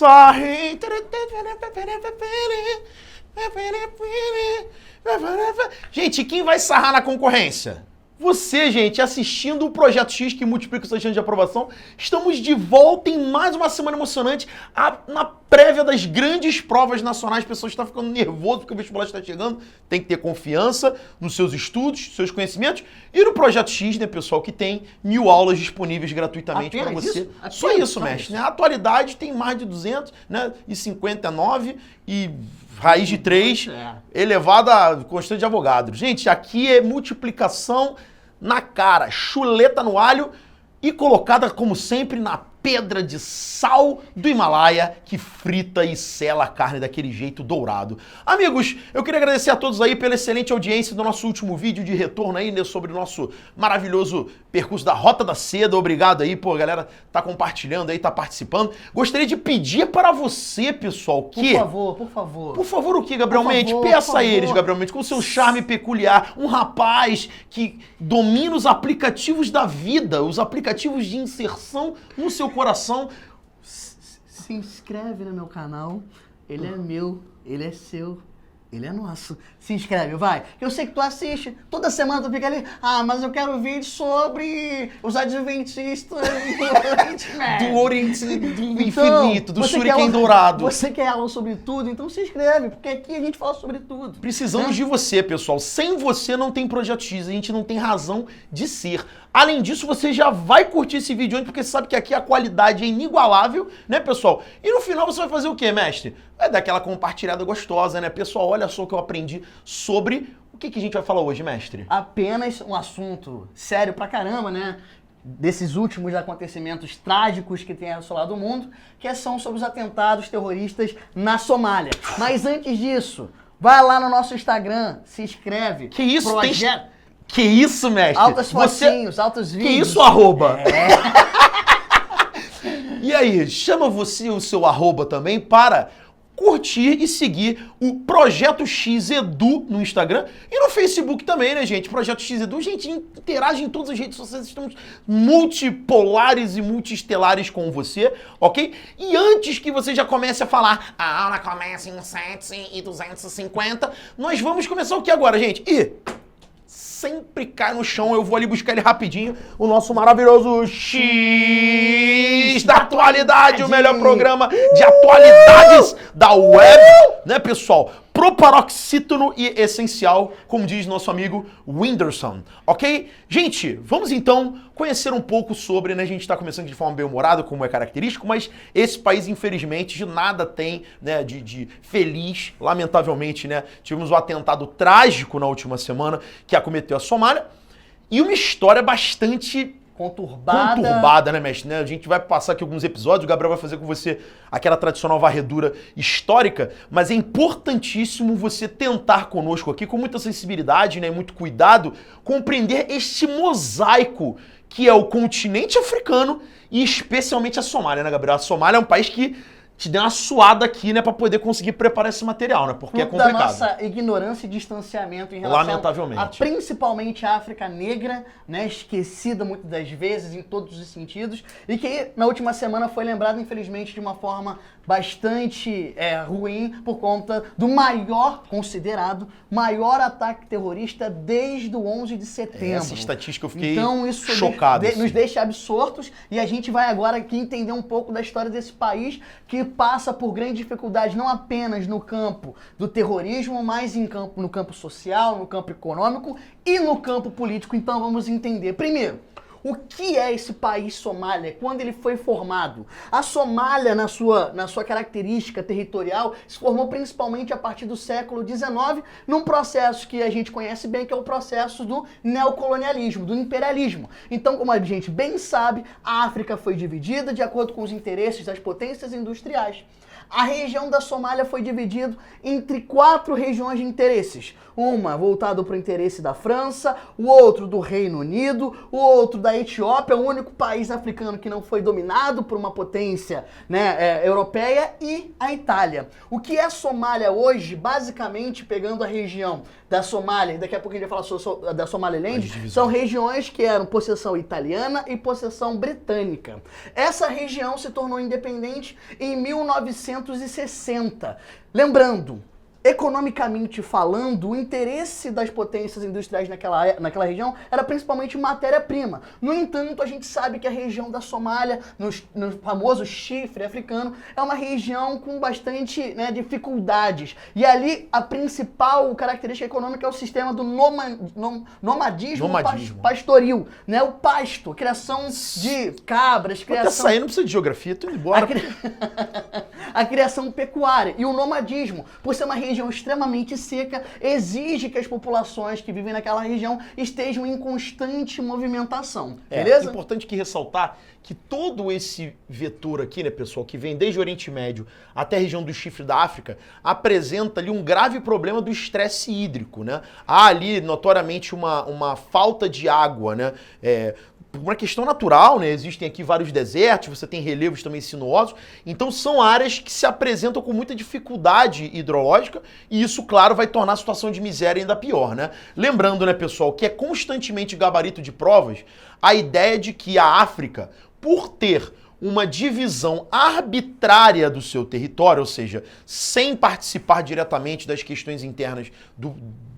sorry. Gente, quem vai sarrar na concorrência? Você, gente, assistindo o Projeto X que multiplica os seus chances de aprovação. Estamos de volta em mais uma semana emocionante. Na prévia das grandes provas nacionais, as pessoas estão ficando nervosas porque o vestibular está chegando. Tem que ter confiança nos seus estudos, seus conhecimentos. E no Projeto X, né, pessoal, que tem 1000 aulas disponíveis gratuitamente para você. Só isso, mestre. Né? A atualidade tem mais de 200, né? E 59 e raiz de 3, elevada a constante de Avogadro. Gente, aqui é multiplicação na cara, chuleta no alho e colocada, como sempre, na pedra de sal do Himalaia que frita e sela a carne daquele jeito dourado. Amigos, eu queria agradecer a todos aí pela excelente audiência do nosso último vídeo de retorno aí, né, sobre o nosso maravilhoso percurso da Rota da Seda. Obrigado aí, pô, a galera tá compartilhando aí, tá participando. Gostaria de pedir para você, pessoal, que... Por favor. Por favor, o que, Gabriel Mendes? Peça a eles, Gabriel Mendes, com o seu charme peculiar. Um rapaz que domina os aplicativos da vida, os aplicativos de inserção no seu coração. Se inscreve no meu canal. Ele é meu, ele é seu, ele é nosso. Se inscreve, vai. Eu sei que tu assiste. Toda semana tu fica ali. Ah, mas eu quero vídeo sobre os adventistas do Oriente, do Infinito, do Shuriken Dourado. Você quer aula sobre tudo? Então se inscreve, porque aqui a gente fala sobre tudo. Precisamos de você, pessoal. Sem você não tem Projeto X, a gente não tem razão de ser. Além disso, você já vai curtir esse vídeo antes, porque você sabe que aqui a qualidade é inigualável, né, pessoal? E no final você vai fazer o quê, mestre? Vai dar aquela compartilhada gostosa, né? Pessoal, olha só o que eu aprendi sobre... O que a gente vai falar hoje, mestre? Apenas um assunto sério pra caramba, né? Desses últimos acontecimentos trágicos que tem assolado o mundo, que são sobre os atentados terroristas na Somália. Mas antes disso, vai lá no nosso Instagram, se inscreve. Que isso? Que isso, mestre? Altas fotinhos, altos vídeos. Que isso, arroba? E aí, chama você o seu arroba também para curtir e seguir o Projeto X Edu no Instagram e no Facebook também, né, gente? Projeto X Edu, gente, interage em todas as redes sociais, estamos multipolares e multiestelares com você, ok? E antes que você já comece a falar, a aula começa em 7h250, nós vamos começar o que agora, gente? Sempre cai no chão, eu vou ali buscar ele rapidinho, o nosso maravilhoso X da Atualidade, o melhor programa de atualidades da web, né, pessoal? Proparoxítono e essencial, como diz nosso amigo Whindersson, ok? Gente, vamos então conhecer um pouco sobre, né, a gente está começando de forma bem-humorada, como é característico, mas esse país, infelizmente, de nada tem, né, de feliz, lamentavelmente, né? Tivemos um atentado trágico na última semana que acometeu a Somália e uma história bastante... Conturbada, né, mestre? Né? A gente vai passar aqui alguns episódios, o Gabriel vai fazer com você aquela tradicional varredura histórica, mas é importantíssimo você tentar conosco aqui, com muita sensibilidade, né, muito cuidado, compreender este mosaico que é o continente africano e especialmente a Somália, né, Gabriel? A Somália é um país que te deu uma suada aqui, né, pra poder conseguir preparar esse material, né, porque é complicado. Da nossa ignorância e distanciamento em relação Lamentavelmente. a principalmente a África Negra, né, esquecida muitas das vezes em todos os sentidos, e que na última semana foi lembrada, infelizmente, de uma forma bastante ruim por conta do considerado maior ataque terrorista desde o 11 de setembro. Essa estatística eu fiquei então, isso chocado. Nos deixa absortos, e a gente vai agora aqui entender um pouco da história desse país que passa por grande dificuldade, não apenas no campo do terrorismo, mas no campo social, no campo econômico e no campo político. Então vamos entender. Primeiro, o que é esse país Somália? Quando ele foi formado? A Somália, na sua característica territorial, se formou principalmente a partir do século XIX, num processo que a gente conhece bem, que é o processo do neocolonialismo, do imperialismo. Então, como a gente bem sabe, a África foi dividida de acordo com os interesses das potências industriais. A região da Somália foi dividida entre 4 regiões de interesses. Uma voltada para o interesse da França, o outro do Reino Unido, o outro da Etiópia, o único país africano que não foi dominado por uma potência, né, europeia, e a Itália. O que é Somália hoje, basicamente pegando a região da Somália, e daqui a pouco a gente vai falar da Somaliland, são regiões que eram possessão italiana e possessão britânica. Essa região se tornou independente em 1960. Lembrando, economicamente falando, o interesse das potências industriais naquela região era principalmente matéria-prima. No entanto, a gente sabe que a região da Somália, no famoso chifre africano, é uma região com bastante, né, dificuldades. E ali a principal característica econômica é o sistema do nomadismo. Pastoril, né? O pasto, criação de cabras, criação... Tá saindo, não precisa de geografia, tô indo embora. A criação pecuária e o nomadismo, por ser uma região extremamente seca, exige que as populações que vivem naquela região estejam em constante movimentação, beleza? É importante que ressaltar que todo esse vetor aqui, né, pessoal, que vem desde o Oriente Médio até a região do Chifre da África, apresenta ali um grave problema do estresse hídrico, né? Há ali, notoriamente, uma falta de água, né? Por uma questão natural, né? Existem aqui vários desertos, você tem relevos também sinuosos, então são áreas que se apresentam com muita dificuldade hidrológica e isso, claro, vai tornar a situação de miséria ainda pior, né? Lembrando, né, pessoal, que é constantemente gabarito de provas a ideia de que a África, por ter uma divisão arbitrária do seu território, ou seja, sem participar diretamente das questões internas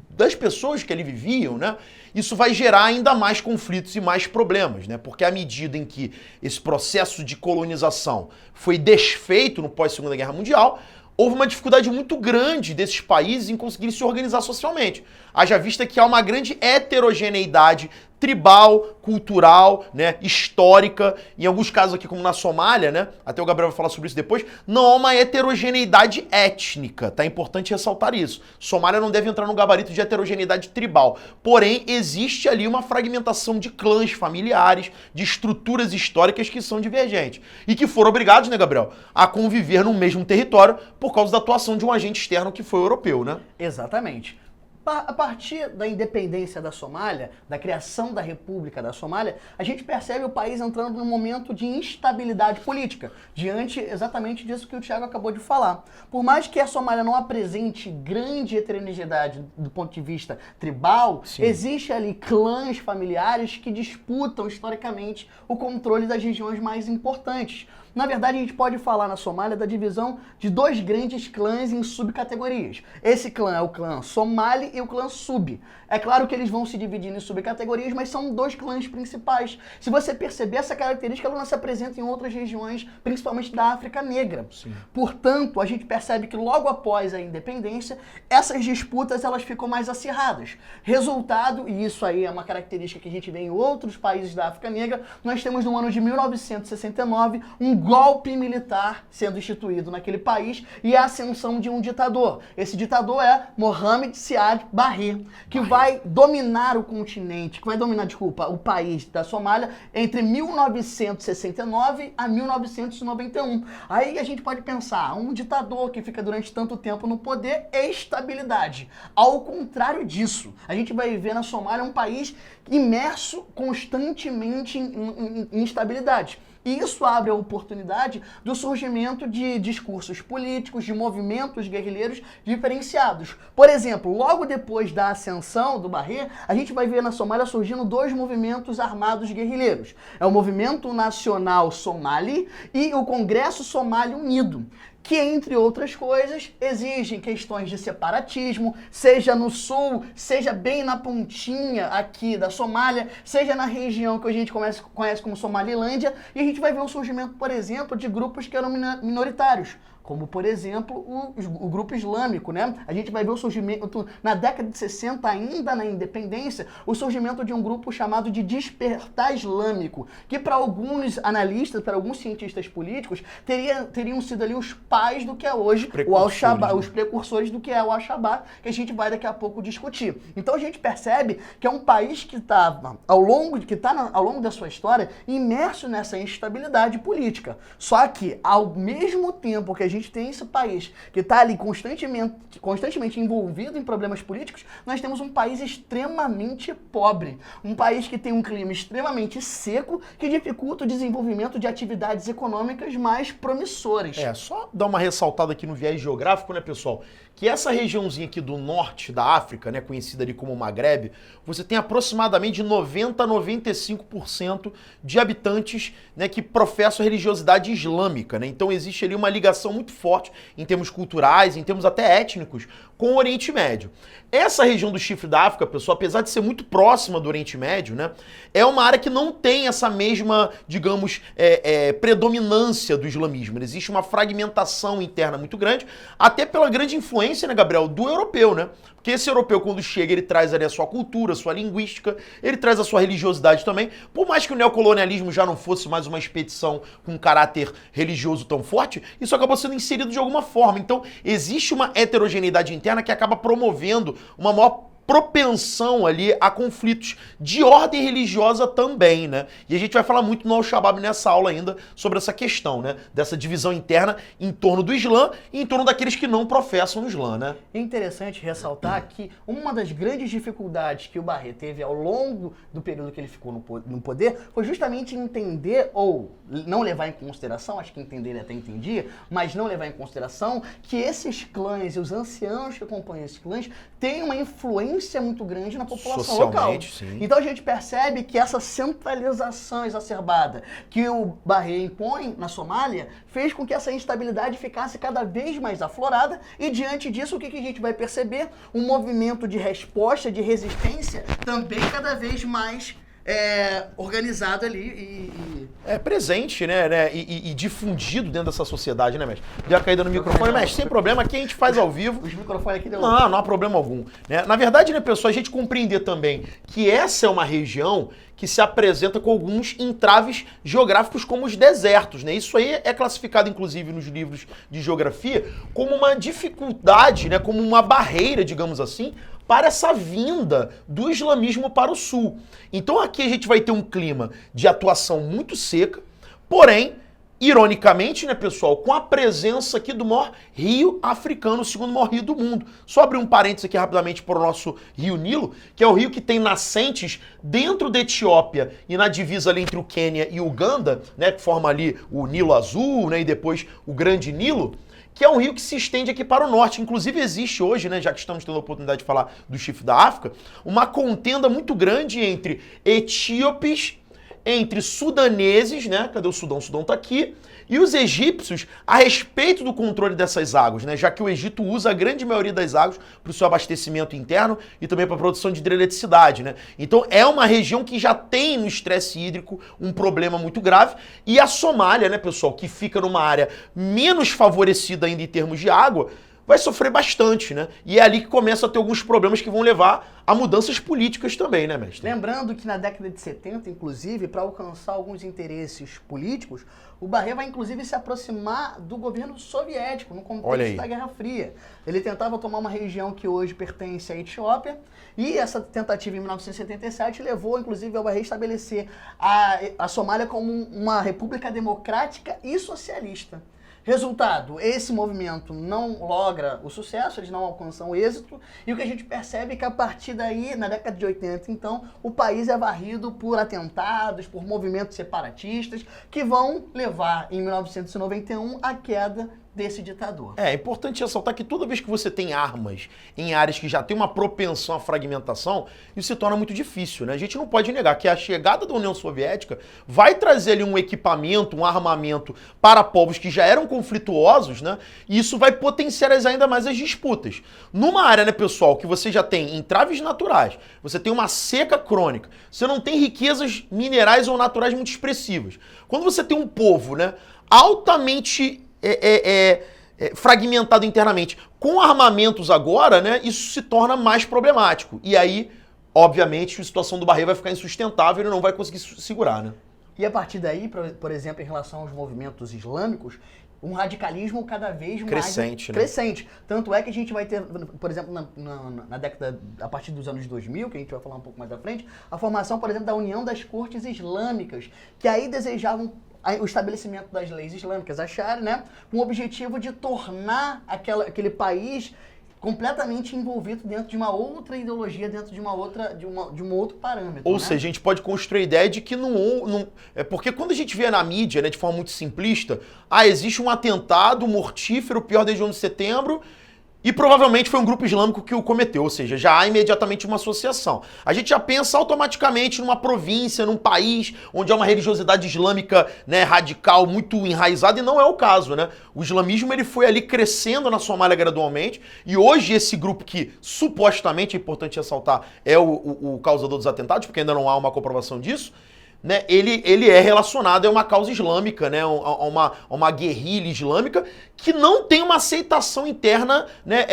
das pessoas que ali viviam, né? Isso vai gerar ainda mais conflitos e mais problemas, né? Porque à medida em que esse processo de colonização foi desfeito no pós-Segunda Guerra Mundial, houve uma dificuldade muito grande desses países em conseguir se organizar socialmente. Haja vista que há uma grande heterogeneidade tribal, cultural, né, histórica, em alguns casos aqui como na Somália, né, até o Gabriel vai falar sobre isso depois, não há uma heterogeneidade étnica, tá? É importante ressaltar isso. Somália não deve entrar no gabarito de heterogeneidade tribal, porém existe ali uma fragmentação de clãs familiares, de estruturas históricas que são divergentes e que foram obrigados, né, Gabriel, a conviver no mesmo território por causa da atuação de um agente externo que foi o europeu, né? Exatamente. A partir da independência da Somália, da criação da República da Somália, a gente percebe o país entrando num momento de instabilidade política, diante exatamente disso que o Thiago acabou de falar. Por mais que a Somália não apresente grande heterogeneidade do ponto de vista tribal, sim, existe ali clãs familiares que disputam historicamente o controle das regiões mais importantes. Na verdade, a gente pode falar na Somália da divisão de 2 grandes clãs em subcategorias. Esse clã é o clã Somali e o clã Sub. É claro que eles vão se dividir em subcategorias, mas são 2 clãs principais. Se você perceber, essa característica ela não se apresenta em outras regiões, principalmente da África Negra. Sim. Portanto, a gente percebe que logo após a independência, essas disputas elas ficam mais acirradas. Resultado, e isso aí é uma característica que a gente vê em outros países da África Negra, nós temos no ano de 1969 um golpe militar sendo instituído naquele país e a ascensão de um ditador. Esse ditador é Mohamed Siad Barre, que vai dominar o continente, que vai dominar, o país da Somália entre 1969 a 1991. Aí a gente pode pensar, um ditador que fica durante tanto tempo no poder é estabilidade. Ao contrário disso, a gente vai ver na Somália um país imerso constantemente em instabilidade. E isso abre a oportunidade do surgimento de discursos políticos, de movimentos guerrilheiros diferenciados. Por exemplo, logo depois da ascensão do Barre, a gente vai ver na Somália surgindo 2 movimentos armados guerrilheiros. É o Movimento Nacional Somali e o Congresso Somali Unido, que, entre outras coisas, exigem questões de separatismo, seja no sul, seja bem na pontinha aqui da Somália, seja na região que a gente conhece como Somalilândia, e a gente vai ver o surgimento, por exemplo, de grupos que eram minoritários, como, por exemplo, o grupo islâmico, né? A gente vai ver o surgimento, na década de 60, ainda na independência, o surgimento de um grupo chamado de Despertar Islâmico, que para alguns analistas, para alguns cientistas políticos, teriam sido ali os pais do que é hoje o Al-Shabaab, os precursores do que é o Al-Shabaab, que a gente vai daqui a pouco discutir. Então a gente percebe que é um país que está, ao longo da sua história, imerso nessa instabilidade política. Só que, ao mesmo tempo que a gente tem esse país que está ali constantemente envolvido em problemas políticos, nós temos um país extremamente pobre. Um país que tem um clima extremamente seco, que dificulta o desenvolvimento de atividades econômicas mais promissoras. Só dar uma ressaltada aqui no viés geográfico, né, pessoal? Que essa regiãozinha aqui do norte da África, né, conhecida ali como Maghreb, você tem aproximadamente de 90 a 95% de habitantes, né, que professam a religiosidade islâmica, né? Então existe ali uma ligação muito forte em termos culturais, em termos até étnicos, com o Oriente Médio. Essa região do Chifre da África, pessoal, apesar de ser muito próxima do Oriente Médio, né, é uma área que não tem essa mesma, digamos, predominância do islamismo. Existe uma fragmentação interna muito grande, até pela grande influência, né, Gabriel, do europeu, né? Porque esse europeu, quando chega, ele traz ali a sua cultura, a sua linguística, ele traz a sua religiosidade também. Por mais que o neocolonialismo já não fosse mais uma expedição com um caráter religioso tão forte, isso acabou sendo inserido de alguma forma. Então, existe uma heterogeneidade interna que acaba promovendo uma maior propensão ali a conflitos de ordem religiosa também, né? E a gente vai falar muito no Al-Shabaab nessa aula ainda sobre essa questão, né? Dessa divisão interna em torno do Islã e em torno daqueles que não professam o Islã, né? É interessante ressaltar que uma das grandes dificuldades que o Barré teve ao longo do período que ele ficou no poder foi justamente entender, ou não levar em consideração, acho que entender ele até entendia, mas não levar em consideração que esses clãs e os anciãos que acompanham esses clãs têm uma influência muito grande na população local. Sim. Então a gente percebe que essa centralização exacerbada que o Barré impõe na Somália fez com que essa instabilidade ficasse cada vez mais aflorada e diante disso o que a gente vai perceber? Um movimento de resposta, de resistência também cada vez mais organizado ali presente, né? E difundido dentro dessa sociedade, né, mestre? Deu a caída no microfone, mestre, sem problema, aqui a gente faz ao vivo. Os microfones aqui deu... Não há problema algum. Né? Na verdade, né, pessoal, a gente compreender também que essa é uma região que se apresenta com alguns entraves geográficos como os desertos, né? Isso aí é classificado, inclusive, nos livros de geografia como uma dificuldade, né? Como uma barreira, digamos assim, para essa vinda do islamismo para o sul. Então aqui a gente vai ter um clima de atuação muito seca, porém, ironicamente, né, pessoal, com a presença aqui do maior rio africano, o segundo maior rio do mundo. Só abrir um parênteses aqui rapidamente para o nosso rio Nilo, que é o rio que tem nascentes dentro da Etiópia e na divisa ali entre o Quênia e o Uganda, né, que forma ali o Nilo Azul, né, e depois o Grande Nilo, que é um rio que se estende aqui para o norte. Inclusive existe hoje, né, já que estamos tendo a oportunidade de falar do Chifre da África, uma contenda muito grande entre etíopes, entre sudaneses, né, cadê o Sudão? O Sudão está aqui, e os egípcios a respeito do controle dessas águas, né, já que o Egito usa a grande maioria das águas para o seu abastecimento interno e também para a produção de hidroeletricidade, né? Então é uma região que já tem no estresse hídrico um problema muito grave, e a Somália, né, pessoal, que fica numa área menos favorecida ainda em termos de água, vai sofrer bastante, né? E é ali que começa a ter alguns problemas que vão levar a mudanças políticas também, né, mestre? Lembrando que na década de 70, inclusive, para alcançar alguns interesses políticos, o Barré vai, inclusive, se aproximar do governo soviético, no contexto da Guerra Fria. Ele tentava tomar uma região que hoje pertence à Etiópia, e essa tentativa em 1977 levou, inclusive, ao Barré estabelecer a Somália como uma república democrática e socialista. Resultado, esse movimento não logra o sucesso, eles não alcançam o êxito, e o que a gente percebe é que a partir daí, na década de 80, então, o país é varrido por atentados, por movimentos separatistas, que vão levar, em 1991, à queda desse ditador. É importante ressaltar que toda vez que você tem armas em áreas que já tem uma propensão à fragmentação, isso se torna muito difícil, né? A gente não pode negar que a chegada da União Soviética vai trazer ali um equipamento, um armamento para povos que já eram conflituosos, né? E isso vai potencializar ainda mais as disputas. Numa área, né, pessoal, que você já tem entraves naturais, você tem uma seca crônica, você não tem riquezas minerais ou naturais muito expressivas. Quando você tem um povo, né, altamente fragmentado internamente, com armamentos agora, né, isso se torna mais problemático. E aí, obviamente, a situação do Barré vai ficar insustentável e ele não vai conseguir segurar, né? E a partir daí, por exemplo, em relação aos movimentos islâmicos, um radicalismo cada vez mais crescente. Tanto é que a gente vai ter, por exemplo, na década, a partir dos anos 2000, que a gente vai falar um pouco mais à frente, a formação, por exemplo, da União das Cortes Islâmicas, que aí desejavam o estabelecimento das leis islâmicas, a Sharia, né, com o objetivo de tornar aquele país completamente envolvido dentro de uma outra ideologia, dentro de um outro parâmetro. Ou né? seja, a gente pode construir a ideia de que não... É porque quando a gente vê na mídia, né, de forma muito simplista, existe um atentado mortífero, pior desde o 11 de setembro, e provavelmente foi um grupo islâmico que o cometeu, ou seja, já há imediatamente uma associação. A gente já pensa automaticamente numa província, num país onde há uma religiosidade islâmica, né, radical, muito enraizada, e não é o caso, né? O islamismo ele foi ali crescendo na Somália gradualmente, e hoje esse grupo que supostamente, é importante ressaltar, é o causador dos atentados, porque ainda não há uma comprovação disso, né, ele é relacionado a uma causa islâmica, né, a uma guerrilha islâmica que não tem uma aceitação interna, né,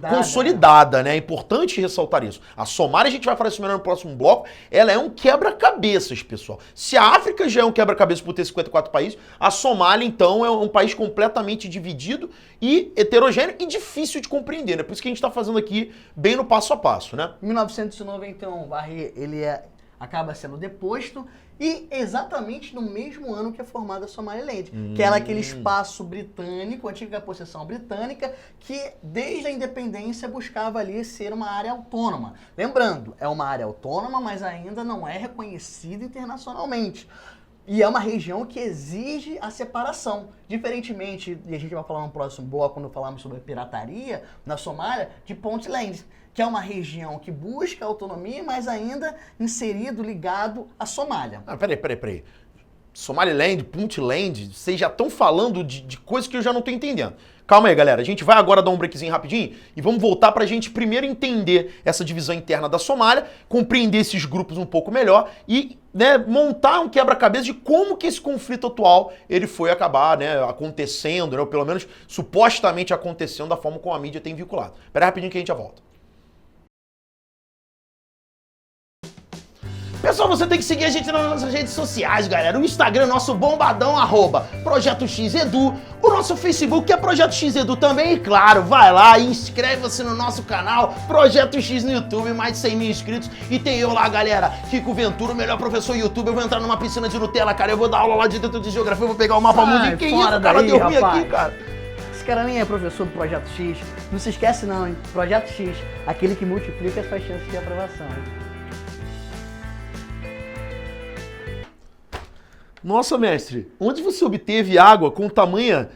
consolidada, né? É importante ressaltar isso. A Somália, a gente vai falar isso melhor no próximo bloco, ela é um quebra-cabeças, pessoal. Se a África já é um quebra-cabeças por ter 54 países, a Somália, então, é um país completamente dividido e heterogêneo e difícil de compreender, né? Por isso que a gente está fazendo aqui bem no passo a passo, né? Em 1991, Barre, acaba sendo deposto e exatamente no mesmo ano que é formada a Somaliland, que era aquele espaço britânico, antiga possessão britânica, que desde a independência buscava ali ser uma área autônoma. Lembrando, é uma área autônoma, mas ainda não é reconhecida internacionalmente. E é uma região que exige a separação. Diferentemente, e a gente vai falar no próximo bloco, quando falarmos sobre a pirataria na Somália, de Puntland, que é uma região que busca autonomia, mas ainda inserido, ligado à Somália. Peraí. Somaliland, Puntland, vocês já estão falando de coisas que eu já não estou entendendo. Calma aí, galera. A gente vai agora dar um breakzinho rapidinho e vamos voltar para a gente primeiro entender essa divisão interna da Somália, compreender esses grupos um pouco melhor e, né, montar um quebra-cabeça de como que esse conflito atual ele foi acabar, né, acontecendo, né, ou pelo menos supostamente acontecendo da forma como a mídia tem vinculado. Espera aí rapidinho que a gente já volta. Pessoal, você tem que seguir a gente nas nossas redes sociais, galera. O Instagram, nosso bombadão, @Projeto X Edu. O nosso Facebook, que é Projeto X Edu também. E claro, vai lá e inscreve-se no nosso canal, Projeto X no YouTube, mais de 100 mil inscritos. E tem eu lá, galera, Kiko Ventura, o melhor professor YouTube. Eu vou entrar numa piscina de Nutella, cara. Eu vou dar aula lá de dentro de geografia, eu vou pegar o mapa mundo. Que isso, o cara deu ruim aqui, cara. Esse cara nem é professor do Projeto X. Não se esquece não, hein? Projeto X, aquele que multiplica as suas chances de aprovação. Nossa, mestre, onde você obteve água com tamanha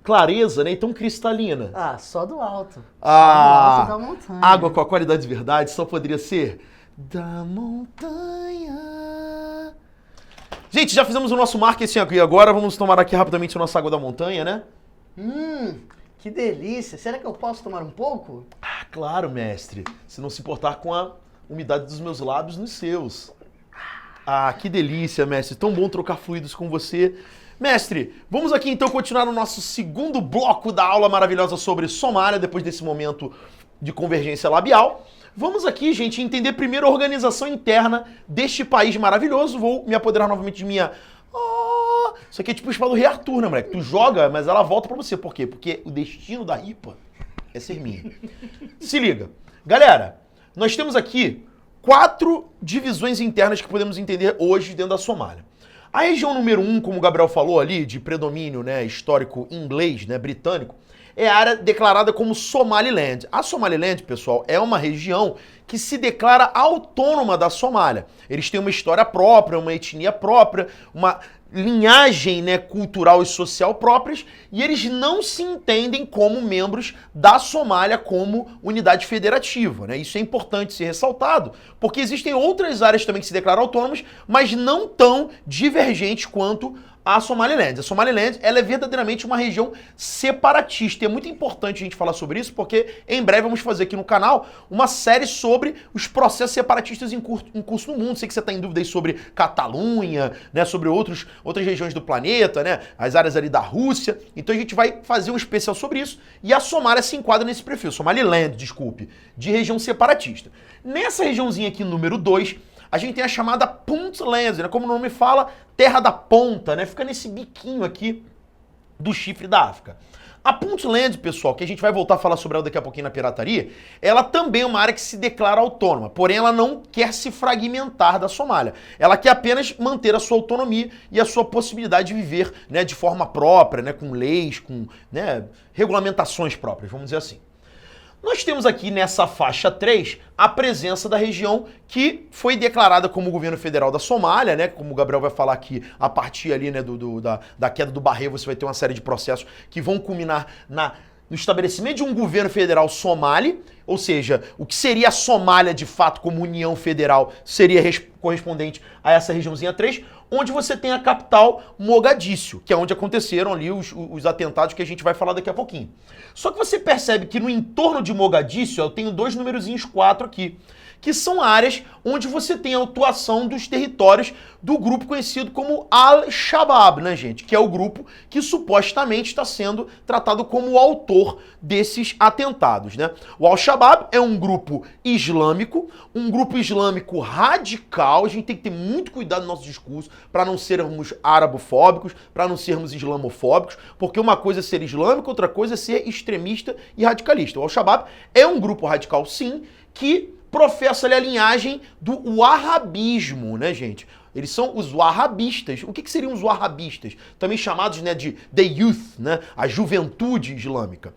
clareza, né, e tão cristalina? Só do alto. Só do alto da montanha. Água com a qualidade de verdade só poderia ser da montanha. Gente, já fizemos o nosso marketing aqui, agora vamos tomar aqui rapidamente a nossa água da montanha, né? Que delícia. Será que eu posso tomar um pouco? Claro, mestre. Se não se importar com a umidade dos meus lábios nos seus. Que delícia, mestre. Tão bom trocar fluidos com você. Mestre, vamos aqui então continuar no nosso segundo bloco da aula maravilhosa sobre Somália, depois desse momento de convergência labial. Vamos aqui, gente, entender primeiro a organização interna deste país maravilhoso. Vou me apoderar novamente de minha... Isso aqui é tipo o espada do Rei Arthur, né, moleque? Tu joga, mas ela volta pra você. Por quê? Porque o destino da ripa é ser minha. Se liga. Galera, nós temos aqui 4 divisões internas que podemos entender hoje dentro da Somália. A região número 1, como o Gabriel falou ali, de predomínio, né, histórico inglês, né, britânico, é a área declarada como Somaliland. A Somaliland, pessoal, é uma região que se declara autônoma da Somália. Eles têm uma história própria, uma etnia própria, uma linhagem, né, cultural e social próprias, e eles não se entendem como membros da Somália como unidade federativa, né? Isso é importante ser ressaltado, porque existem outras áreas também que se declaram autônomas, mas não tão divergentes quanto a Somaliland. A Somaliland, ela é verdadeiramente uma região separatista. E é muito importante a gente falar sobre isso, porque em breve vamos fazer aqui no canal uma série sobre os processos separatistas em curso no mundo. Sei que você está em dúvida aí sobre Catalunha, né, sobre outras regiões do planeta, né, as áreas ali da Rússia. Então a gente vai fazer um especial sobre isso. E a Somália se enquadra nesse perfil, Somaliland, desculpe, de região separatista. Nessa regiãozinha aqui, número 2, a gente tem a chamada Puntland, né? Como o nome fala, terra da ponta, né? Fica nesse biquinho aqui do chifre da África. A Puntland, pessoal, que a gente vai voltar a falar sobre ela daqui a pouquinho na pirataria, ela também é uma área que se declara autônoma, porém ela não quer se fragmentar da Somália. Ela quer apenas manter a sua autonomia e a sua possibilidade de viver, né, de forma própria, né, com leis, com, né, regulamentações próprias, vamos dizer assim. Nós temos aqui nessa faixa 3 a presença da região que foi declarada como governo federal da Somália, né? Como o Gabriel vai falar aqui, a partir ali, né, da queda do Barre, você vai ter uma série de processos que vão culminar no estabelecimento de um governo federal somali, ou seja, o que seria a Somália de fato como União Federal seria correspondente a essa regiãozinha 3, onde você tem a capital Mogadíscio, que é onde aconteceram ali os atentados que a gente vai falar daqui a pouquinho. Só que você percebe que no entorno de Mogadíscio, eu tenho dois numerozinhos 4 aqui, que são áreas onde você tem a atuação dos territórios do grupo conhecido como Al-Shabaab, né, gente? Que é o grupo que supostamente está sendo tratado como o autor desses atentados, né? O Al-Shabaab é um grupo islâmico radical. A gente tem que ter muito cuidado no nosso discurso para não sermos arabofóbicos, para não sermos islamofóbicos, porque uma coisa é ser islâmico, outra coisa é ser extremista e radicalista. O Al-Shabaab é um grupo radical, sim, que professa ali a linhagem do wahhabismo, né, gente? Eles são os wahhabistas. O que seriam os wahhabistas? Também chamados, né, de the youth, né, a juventude islâmica.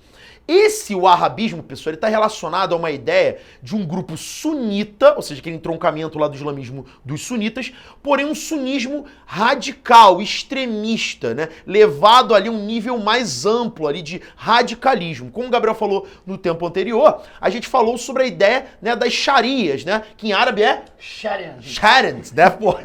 Esse wahhabismo, pessoal, ele está relacionado a uma ideia de um grupo sunita, ou seja, aquele entroncamento lá do islamismo dos sunitas, porém um sunismo radical, extremista, né? Levado ali a um nível mais amplo ali de radicalismo. Como o Gabriel falou no tempo anterior, a gente falou sobre a ideia, né, das sharias, né? Que em árabe é Sharians, né? Pô,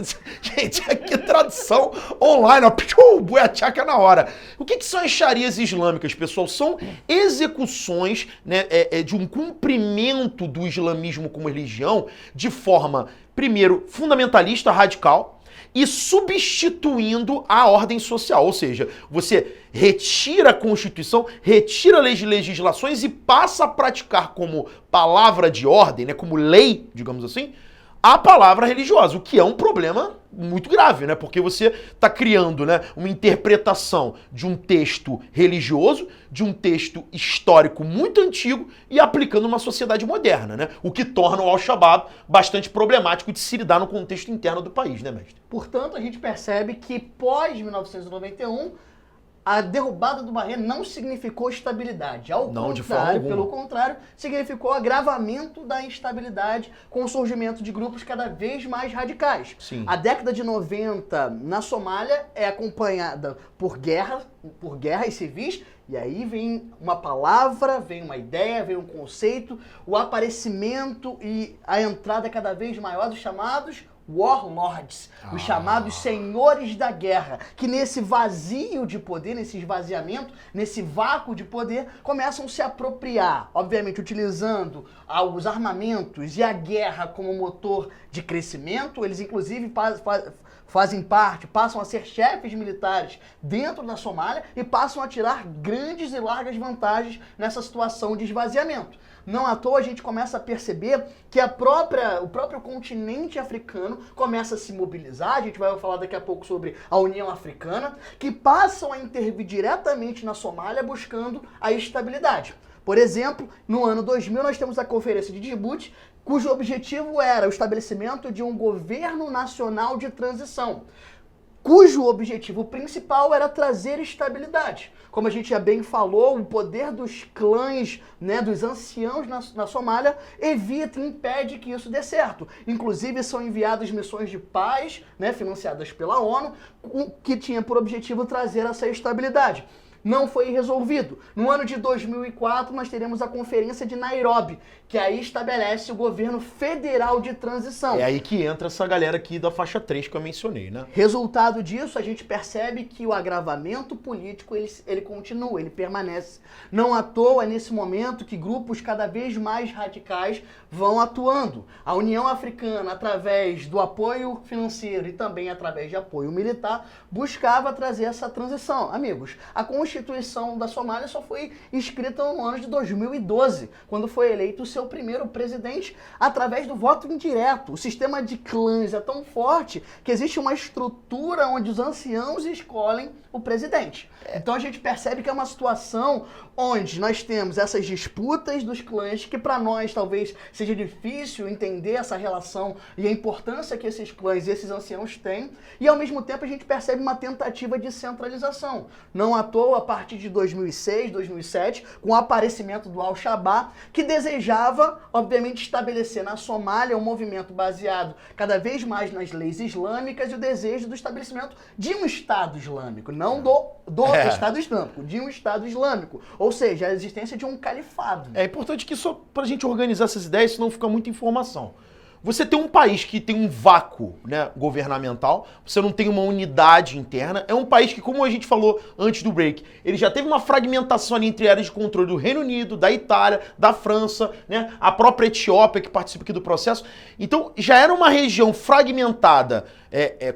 gente, que tradução online, ó, buiachaca na hora. O que são as sharias islâmicas, pessoal? São execuções, né, de um cumprimento do islamismo como religião de forma, primeiro, fundamentalista, radical, e substituindo a ordem social. Ou seja, você retira a Constituição, retira legislações e passa a praticar como palavra de ordem, né, como lei, digamos assim, a palavra religiosa, o que é um problema muito grave, né? Porque você está criando, né, uma interpretação de um texto religioso, de um texto histórico muito antigo e aplicando numa sociedade moderna, né? O que torna o Al-Shabaab bastante problemático de se lidar no contexto interno do país, né, mestre? Portanto, a gente percebe que pós-1991, a derrubada do Barre não significou estabilidade. Pelo contrário, significou agravamento da instabilidade com o surgimento de grupos cada vez mais radicais. Sim. A década de 90 na Somália é acompanhada por guerras civis, e aí vem uma palavra, vem uma ideia, vem um conceito, o aparecimento e a entrada cada vez maior dos chamados warlords, os chamados senhores da guerra, que nesse vazio de poder, nesse esvaziamento, nesse vácuo de poder, começam a se apropriar, obviamente utilizando os armamentos e a guerra como motor de crescimento. Eles inclusive fazem parte, passam a ser chefes militares dentro da Somália e passam a tirar grandes e largas vantagens nessa situação de esvaziamento. Não à toa a gente começa a perceber que o próprio continente africano começa a se mobilizar. A gente vai falar daqui a pouco sobre a União Africana, que passam a intervir diretamente na Somália buscando a estabilidade. Por exemplo, no ano 2000 nós temos a Conferência de Djibouti, cujo objetivo era o estabelecimento de um governo nacional de transição, cujo objetivo principal era trazer estabilidade. Como a gente já bem falou, o poder dos clãs, né, dos anciãos na Somália evita e impede que isso dê certo. Inclusive são enviadas missões de paz, né, financiadas pela ONU, que tinha por objetivo trazer essa estabilidade. Não foi resolvido. No ano de 2004, nós teremos a Conferência de Nairobi, que aí estabelece o governo federal de transição. É aí que entra essa galera aqui da faixa 3 que eu mencionei, né? Resultado disso, a gente percebe que o agravamento político, ele continua, ele permanece. Não à toa, é nesse momento que grupos cada vez mais radicais vão atuando. A União Africana, através do apoio financeiro e também através de apoio militar, buscava trazer essa transição. Amigos, a Constituição Constituição da Somália só foi escrita no ano de 2012, quando foi eleito o seu primeiro presidente através do voto indireto. O sistema de clãs é tão forte que existe uma estrutura onde os anciãos escolhem o presidente. Então a gente percebe que é uma situação onde nós temos essas disputas dos clãs que para nós talvez seja difícil entender essa relação e a importância que esses clãs e esses anciãos têm, e ao mesmo tempo a gente percebe uma tentativa de centralização. Não à toa, a partir de 2006, 2007, com o aparecimento do Al-Shabaab, que desejava, obviamente, estabelecer na Somália um movimento baseado cada vez mais nas leis islâmicas e o desejo do estabelecimento de um Estado Islâmico, não do Estado Islâmico, de um Estado Islâmico. Ou seja, a existência de um califado. É importante que só pra gente organizar essas ideias, senão fica muita informação. Você tem um país que tem um vácuo, né, governamental, você não tem uma unidade interna, é um país que, como a gente falou antes do break, ele já teve uma fragmentação ali entre áreas de controle do Reino Unido, da Itália, da França, né, a própria Etiópia que participa aqui do processo. Então já era uma região fragmentada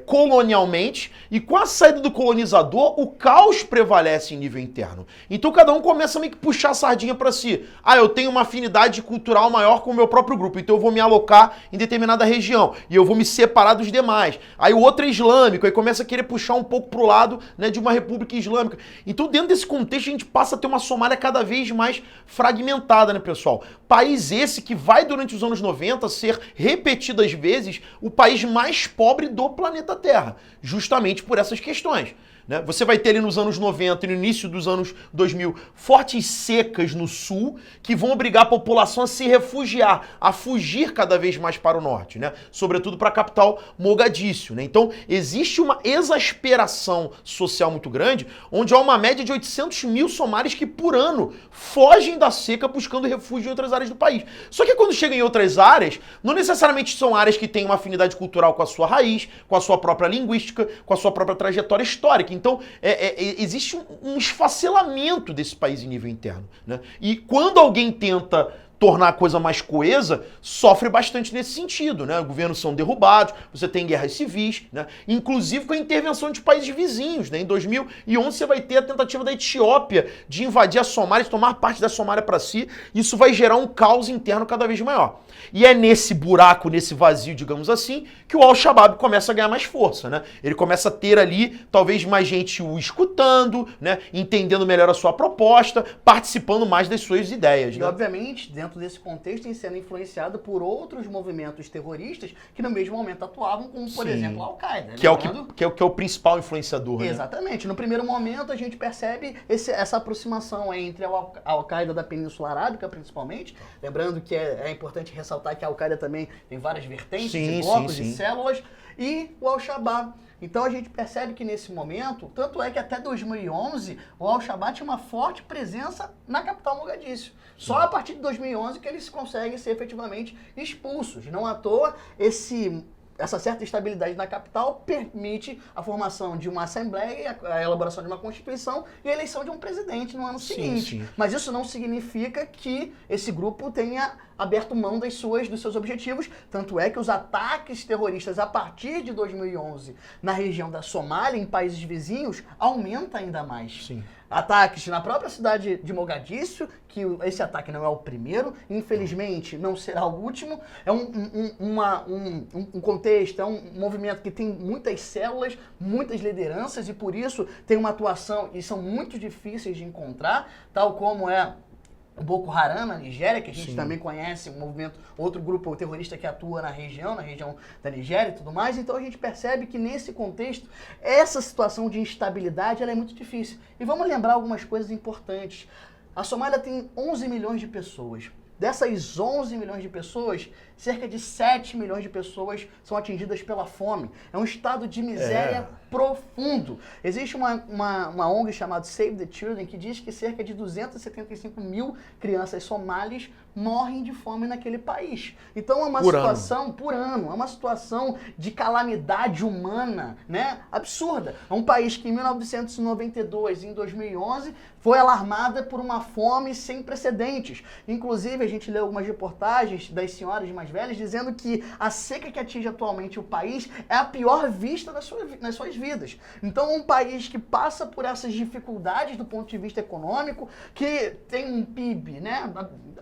colonialmente, e com a saída do colonizador, o caos prevalece em nível interno. Então cada um começa meio que puxar a sardinha para si. Ah, eu tenho uma afinidade cultural maior com o meu próprio grupo, então eu vou me alocar em determinada região, e eu vou me separar dos demais. Aí o outro é islâmico, aí começa a querer puxar um pouco pro lado, né, de uma república islâmica. Então dentro desse contexto a gente passa a ter uma Somália cada vez mais fragmentada, né, pessoal? País esse que vai durante os anos 90 ser repetidas vezes o país mais pobre do planeta Terra, justamente por essas questões. Né? Você vai ter ali nos anos 90 e no início dos anos 2000 fortes secas no sul que vão obrigar a população a se refugiar, a fugir cada vez mais para o norte, né? Sobretudo para a capital Mogadíscio. Né? Então existe uma exasperação social muito grande, onde há uma média de 800 mil somalis que por ano fogem da seca buscando refúgio em outras áreas do país. Só que quando chegam em outras áreas, não necessariamente são áreas que têm uma afinidade cultural com a sua raiz, com a sua própria linguística, com a sua própria trajetória histórica. Então, existe um esfacelamento desse país em nível interno. Né? E quando alguém tenta tornar a coisa mais coesa, sofre bastante nesse sentido, né? Governos são derrubados, você tem guerras civis, né? Inclusive com a intervenção de países vizinhos, né? Em 2011 você vai ter a tentativa da Etiópia de invadir a Somália, de tomar parte da Somália para si, isso vai gerar um caos interno cada vez maior. E é nesse buraco, nesse vazio, digamos assim, que o Al-Shabaab começa a ganhar mais força, né? Ele começa a ter ali, talvez, mais gente o escutando, né? Entendendo melhor a sua proposta, participando mais das suas ideias, E, né? obviamente, dentro desse contexto, tem sendo influenciado por outros movimentos terroristas que no mesmo momento atuavam, como, por Sim. exemplo, a Al-Qaeda. Que é o principal influenciador, né? Exatamente. No primeiro momento, a gente percebe essa aproximação entre a Al-Qaeda da Península Arábica, principalmente. Lembrando que é importante ressaltar que a Al-Qaeda também tem várias vertentes, Sim, e blocos sim, e sim. células, e o Al-Shabaab. Então a gente percebe que nesse momento, tanto é que até 2011, o Al-Shabaab tinha uma forte presença na capital Mogadíscio. Só a partir de 2011 que eles conseguem ser efetivamente expulsos. Não à toa, essa certa estabilidade na capital permite a formação de uma assembleia, a elaboração de uma constituição e a eleição de um presidente no ano seguinte. Sim. Mas isso não significa que esse grupo tenha aberto mão dos seus objetivos, tanto é que os ataques terroristas a partir de 2011 na região da Somália, em países vizinhos, aumenta ainda mais. Sim. Ataques na própria cidade de Mogadíscio, que esse ataque não é o primeiro, infelizmente não será o último, é um contexto, é um movimento que tem muitas células, muitas lideranças e por isso tem uma atuação e são muito difíceis de encontrar, tal como é o Boko Haram na Nigéria, que a gente Sim. também conhece, um movimento, outro grupo terrorista que atua na região da Nigéria e tudo mais. Então a gente percebe que nesse contexto, essa situação de instabilidade ela é muito difícil. E vamos lembrar algumas coisas importantes. A Somália tem 11 milhões de pessoas. Dessas 11 milhões de pessoas, cerca de 7 milhões de pessoas são atingidas pela fome. É um estado de miséria profundo. Existe uma ONG chamada Save the Children que diz que cerca de 275 mil crianças somalis morrem de fome naquele país. Então é uma Por situação, por ano, é uma situação de calamidade humana, né, absurda. É um país que em 1992 e em 2011 foi alarmada por uma fome sem precedentes. Inclusive, a gente leu algumas reportagens das senhoras mais velhas dizendo que a seca que atinge atualmente o país é a pior vista nas suas vidas. Então, é um país que passa por essas dificuldades do ponto de vista econômico, que tem um PIB, né?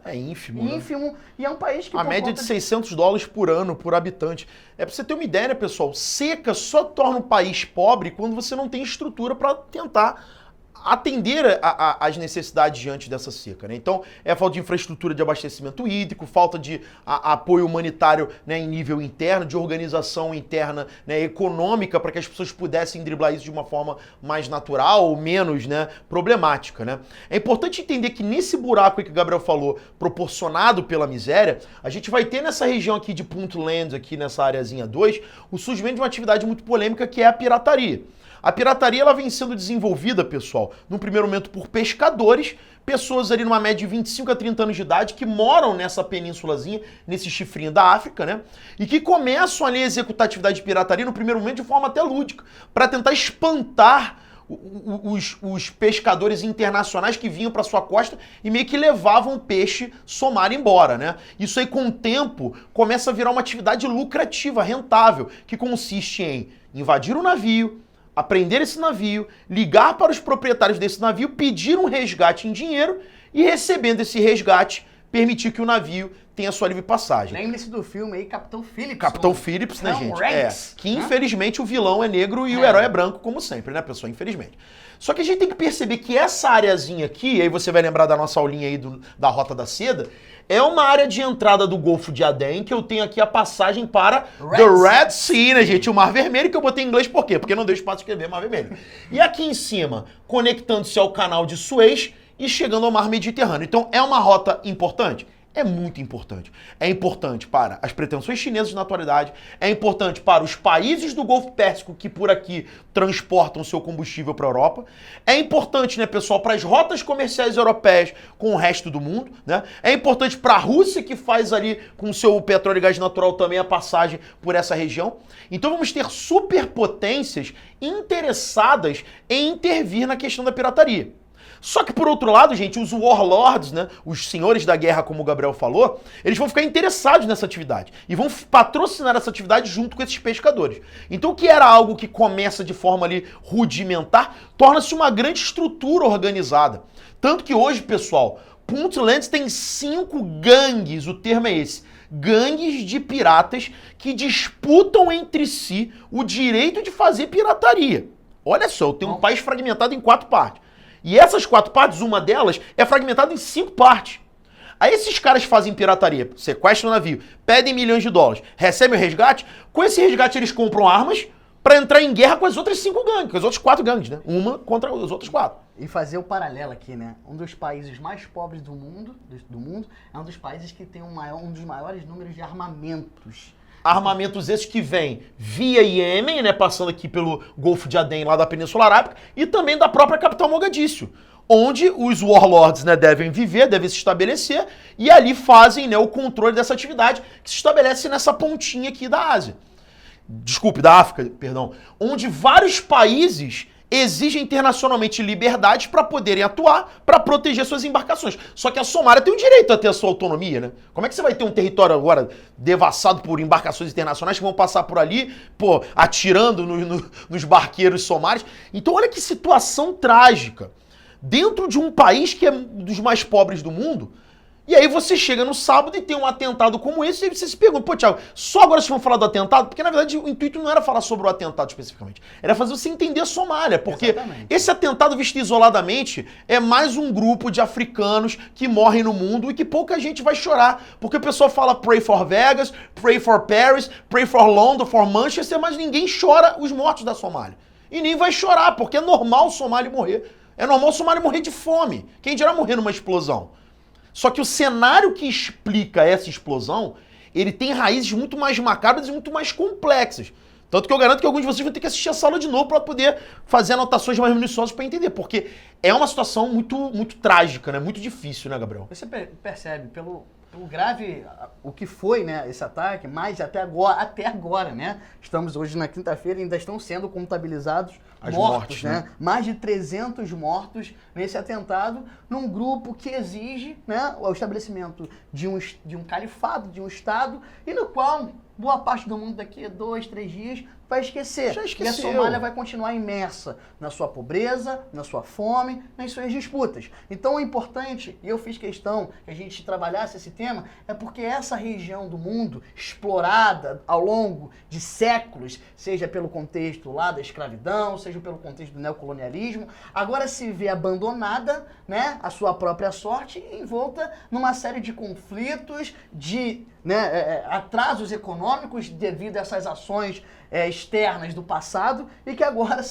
É ínfimo, né? Ínfimo, e é um país que... A média de $600 por ano, por habitante. É pra você ter uma ideia, né, pessoal? Seca só torna um país pobre quando você não tem estrutura para tentar atender às necessidades diante dessa seca, né? Então, é a falta de infraestrutura de abastecimento hídrico, falta de apoio humanitário, né, em nível interno, de organização interna, né, econômica, para que as pessoas pudessem driblar isso de uma forma mais natural ou menos, né, problemática, né? É importante entender que nesse buraco aí que o Gabriel falou, proporcionado pela miséria, a gente vai ter nessa região aqui de Puntland, aqui nessa areazinha 2, o surgimento de uma atividade muito polêmica que é a pirataria. A pirataria ela vem sendo desenvolvida, pessoal, num primeiro momento por pescadores, pessoas ali numa média de 25 a 30 anos de idade que moram nessa penínsulazinha, nesse chifrinho da África, né? E que começam ali a executar atividade de pirataria no primeiro momento de forma até lúdica, para tentar espantar os pescadores internacionais que vinham para sua costa e meio que levavam o peixe somar embora, né? Isso aí com o tempo começa a virar uma atividade lucrativa, rentável, que consiste em invadir o navio, apreender esse navio, ligar para os proprietários desse navio, pedir um resgate em dinheiro e, recebendo esse resgate, permitir que o navio tenha sua livre passagem. Lembre-se do filme aí, Capitão Phillips. Capitão Phillips, né, gente? Ranks, que infelizmente o vilão é negro e o herói é branco, como sempre, né, pessoal? Infelizmente. Só que a gente tem que perceber que essa areazinha aqui, aí você vai lembrar da nossa aulinha aí da Rota da Seda, é uma área de entrada do Golfo de Adém, que eu tenho aqui a passagem para The Red Sea, né, gente? O Mar Vermelho, que eu botei em inglês por quê? Porque não deu espaço de escrever Mar Vermelho. E aqui em cima, conectando-se ao canal de Suez e chegando ao Mar Mediterrâneo. Então, é uma rota importante? É muito importante. É importante para as pretensões chinesas na atualidade, é importante para os países do Golfo Pérsico que por aqui transportam seu combustível para a Europa, é importante, né, pessoal, para as rotas comerciais europeias com o resto do mundo, né? É importante para a Rússia que faz ali com o seu petróleo e gás natural também a passagem por essa região. Então vamos ter superpotências interessadas em intervir na questão da pirataria. Só que, por outro lado, gente, os warlords, né, os senhores da guerra, como o Gabriel falou, eles vão ficar interessados nessa atividade e vão patrocinar essa atividade junto com esses pescadores. Então, o que era algo que começa de forma ali rudimentar, torna-se uma grande estrutura organizada. Tanto que hoje, pessoal, Puntland tem 5 gangues, o termo é esse, gangues de piratas que disputam entre si o direito de fazer pirataria. Olha só, eu tenho um país fragmentado em 4 partes. E essas 4 partes, uma delas, é fragmentada em 5 partes. Aí esses caras fazem pirataria, sequestram o navio, pedem milhões de dólares, recebem o resgate. Com esse resgate eles compram armas para entrar em guerra com as outras 5 gangues, com as outras 4 gangues, né? Uma contra as outras 4. E fazer o paralelo aqui, né? Um dos países mais pobres do mundo é um dos países que tem um dos maiores números de armamentos. Armamentos esses que vêm via Iêmen, né, passando aqui pelo Golfo de Adém, lá da Península Arábica, e também da própria capital Mogadíscio, onde os warlords, né, devem viver, devem se estabelecer, e ali fazem, né, o controle dessa atividade que se estabelece nessa pontinha aqui da Ásia. Desculpe, da África, perdão. Onde vários países exigem internacionalmente liberdade para poderem atuar, para proteger suas embarcações. Só que a Somália tem o direito a ter a sua autonomia, né? Como é que você vai ter um território agora devassado por embarcações internacionais que vão passar por ali, pô, atirando nos barqueiros somalis? Então olha que situação trágica. Dentro de um país que é dos mais pobres do mundo, e aí você chega no sábado e tem um atentado como esse, e aí você se pergunta, pô, Thiago, só agora vocês vão falar do atentado? Porque, na verdade, o intuito não era falar sobre o atentado especificamente. Era fazer você entender a Somália, porque esse atentado visto isoladamente é mais um grupo de africanos que morrem no mundo e que pouca gente vai chorar. Porque o pessoal fala pray for Vegas, pray for Paris, pray for London, for Manchester, mas ninguém chora os mortos da Somália. E nem vai chorar, porque é normal o somali morrer. É normal o somali morrer de fome. Quem dirá morrer numa explosão? Só que o cenário que explica essa explosão, ele tem raízes muito mais macabras e muito mais complexas. Tanto que eu garanto que alguns de vocês vão ter que assistir a sala de novo para poder fazer anotações mais minuciosas para entender, porque é uma situação muito, muito trágica, né? Muito difícil, né, Gabriel? Você percebe, o grave, o que foi, né, esse ataque, mas até agora, né, estamos hoje na quinta-feira, ainda estão sendo contabilizados As mortos, mortes, né? Mais de 300 mortos nesse atentado, num grupo que exige, né, o estabelecimento de um califado, de um Estado, e no qual boa parte do mundo daqui a 2, 3 dias vai esquecer. Já E a esqueceu. Somália vai continuar imersa na sua pobreza, na sua fome, nas suas disputas. Então o importante, e eu fiz questão que a gente trabalhasse esse tema, é porque essa região do mundo, explorada ao longo de séculos, seja pelo contexto lá da escravidão, seja pelo contexto do neocolonialismo, agora se vê abandonada, né, a sua própria sorte, envolta numa série de conflitos, de atrasos econômicos devido a essas ações externas do passado e que agora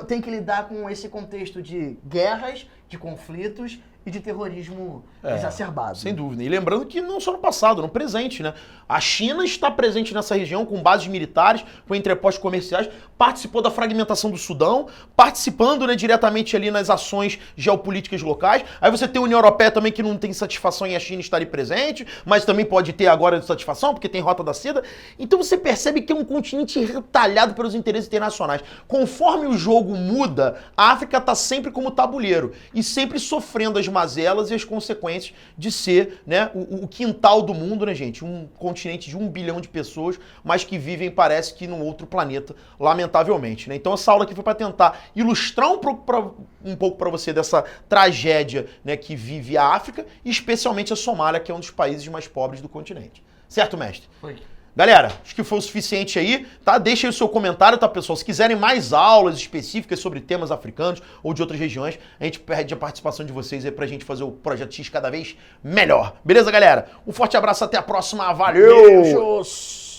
têm que lidar com esse contexto de guerras, de conflitos e de terrorismo exacerbado. Sem dúvida. E lembrando que não só no passado, no presente, né? A China está presente nessa região com bases militares, com entrepostos comerciais, participou da fragmentação do Sudão, participando, né, diretamente ali nas ações geopolíticas locais. Aí você tem a União Europeia também que não tem satisfação em a China estar ali presente, mas também pode ter agora satisfação, porque tem Rota da Seda. Então você percebe que é um continente retalhado pelos interesses internacionais. Conforme o jogo muda, a África está sempre como tabuleiro e sempre sofrendo as mazelas e as consequências de ser, né, o quintal do mundo, né, gente? Um continente de 1 bilhão de pessoas, mas que vivem, parece que num outro planeta, lamentavelmente, né? Então essa aula aqui foi para tentar ilustrar um pouco para você dessa tragédia, né, que vive a África, e especialmente a Somália, que é um dos países mais pobres do continente. Certo, mestre? Foi. Galera, acho que foi o suficiente aí, tá? Deixa aí o seu comentário, tá, pessoal? Se quiserem mais aulas específicas sobre temas africanos ou de outras regiões, a gente pede a participação de vocês aí pra gente fazer o Projeto X cada vez melhor. Beleza, galera? Um forte abraço, até a próxima. Valeu! Beijos!